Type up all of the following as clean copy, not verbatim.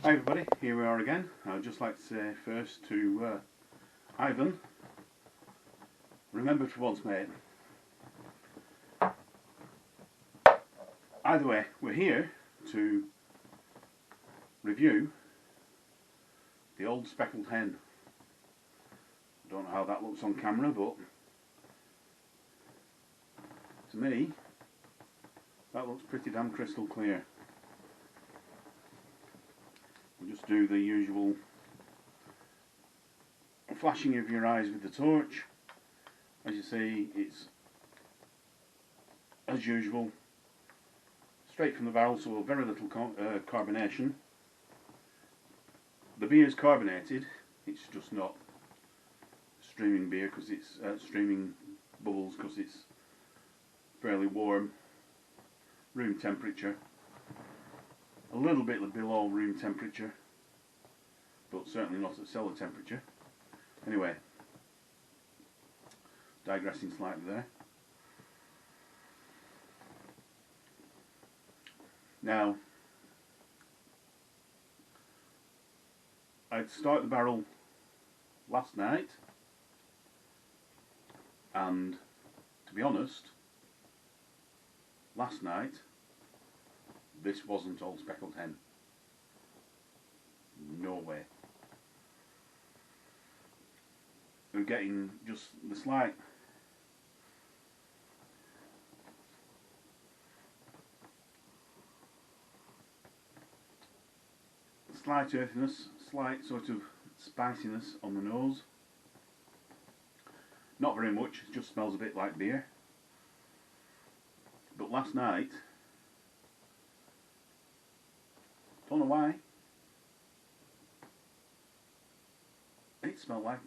Hi everybody, here we are again. I'd just like to say first to Ivan, remember for once mate. Either way, we're here to review the old Speckled Hen. I don't know how that looks on camera, but to me that looks pretty damn crystal clear. We'll just do the usual flashing of your eyes with the torch. As you see, it's as usual straight from the barrel, so very little carbonation. The beer is carbonated, it's just not streaming beer because it's streaming bubbles because it's fairly warm, room temperature. A little bit below room temperature, but certainly not at cellar temperature. Anyway, digressing slightly there. Now, I'd started the barrel last night, and to be honest, last night this wasn't Old Speckled Hen. No way. We're getting just the slight earthiness, slight sort of spiciness on the nose. Not very much, it just smells a bit like beer. But last night, don't know why, it smelled like,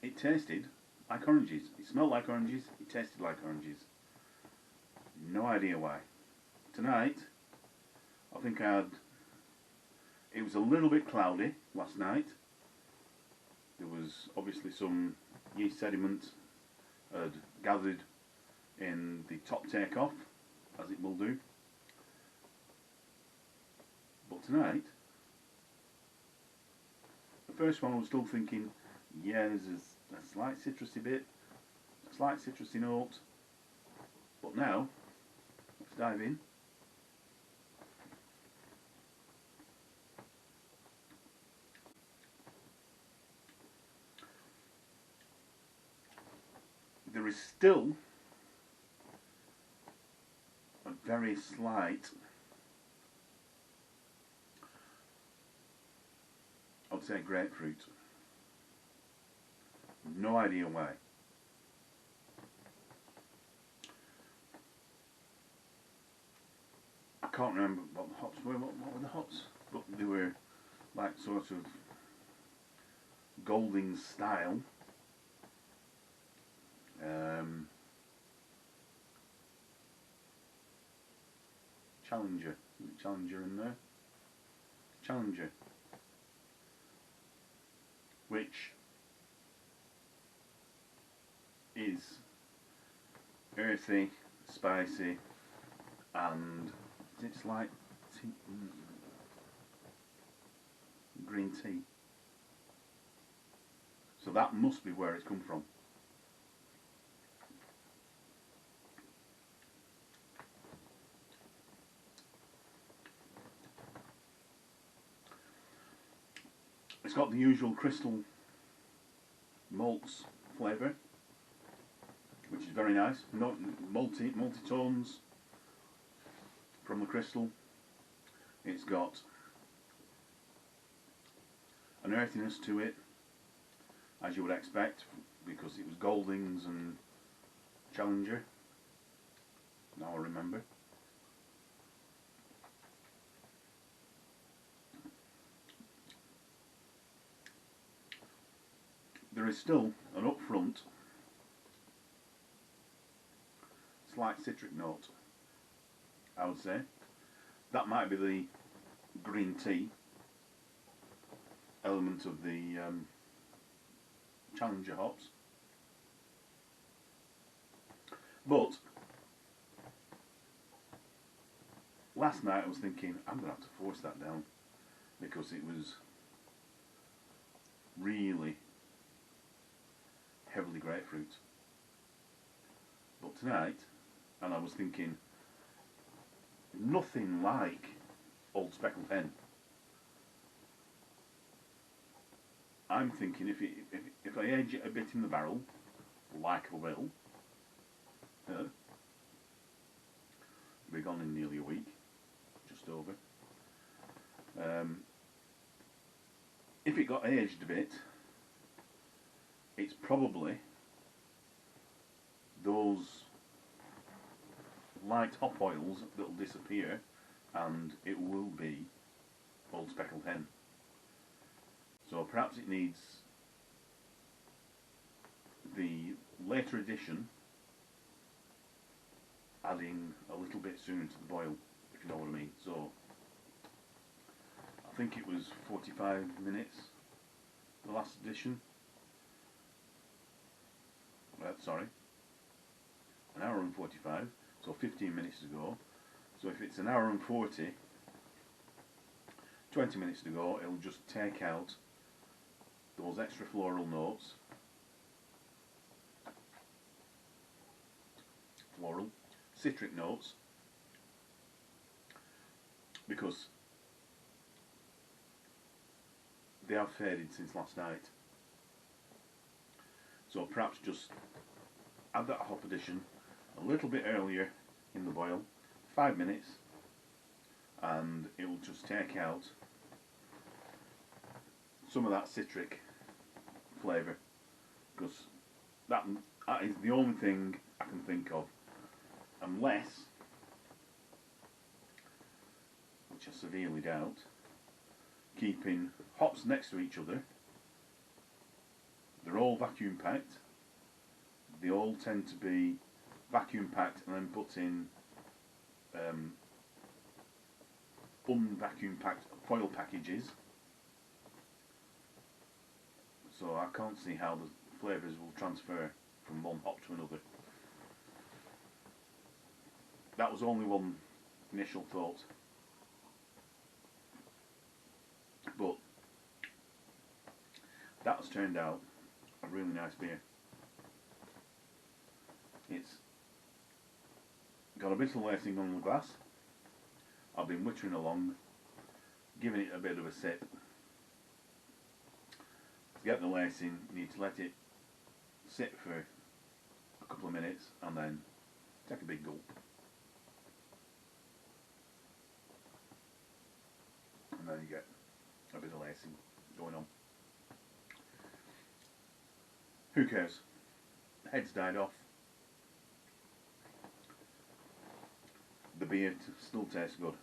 it tasted like oranges. It smelled like oranges, it tasted like oranges. No idea why. Tonight, I think it was a little bit cloudy last night. There was obviously some yeast sediment had gathered in the top takeoff, as it will do. But tonight, the first one I was still thinking, yeah, there's a slight citrusy bit, a slight citrusy note. But now, let's dive in. There is still a very slight, I'd say grapefruit. No idea why. I can't remember what the hops were. What were the hops? But they were like sort of Goldings style. Challenger in there. Challenger. Which is earthy, spicy, and it's like green tea. So that must be where it's come from. It's got the usual crystal malts flavour, which is very nice. Not multi tones from the crystal. It's got an earthiness to it, as you would expect, because it was Goldings and Challenger. Now I remember. There is still an upfront slight citric note, I would say. That might be the green tea element of the Challenger hops. But last night I was thinking, I'm going to have to force that down. because it was really heavily grapefruit. But tonight, and I was thinking, nothing like Old Speckled Hen. I'm thinking if I age it a bit in the barrel, like I will, we're gone in nearly a week, just over. If it got aged a bit, it's probably those light hop oils that will disappear, and it will be Old Speckled Hen. So perhaps it needs the later edition adding a little bit sooner to the boil, if you know what I mean. So I think it was 45 minutes, the last edition. Sorry, an hour and 45, so 15 minutes to go. So if it's an hour and 40, 20 minutes to go, it'll just take out those extra floral notes, floral, citric notes, because they have faded since last night. So perhaps just add that hop addition a little bit earlier in the boil, 5 minutes, and it will just take out some of that citric flavour, because that is the only thing I can think of, unless, which I severely doubt, keeping hops next to each other. They're all vacuum packed. They all tend to be vacuum packed and then put in unvacuum packed foil packages. So I can't see how the flavours will transfer from one hop to another. That was only one initial thought. But that has turned out a really nice beer. It's got a bit of lacing on the glass. I've been wittering along, giving it a bit of a sip. To get the lacing, you need to let it sit for a couple of minutes and then take a big gulp. And then you get a bit of lacing going on. Who cares? The head's died off. The beer still tastes good.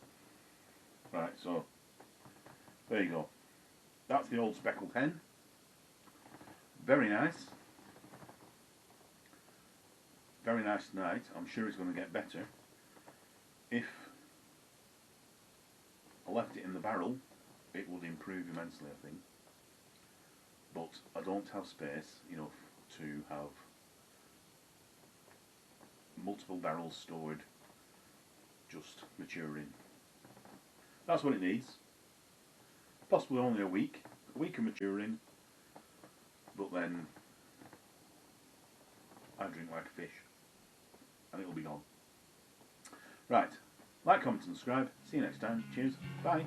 Right, so there you go. That's the Old Speckled Hen. Very nice. Very nice tonight. I'm sure it's going to get better. If I left it in the barrel, it would improve immensely, I think. But I don't have space enough to have multiple barrels stored just maturing. That's what it needs. Possibly only a week of maturing, but then I drink like a fish and it'll be gone. Right, like, comment and subscribe. See you next time. Cheers. Bye.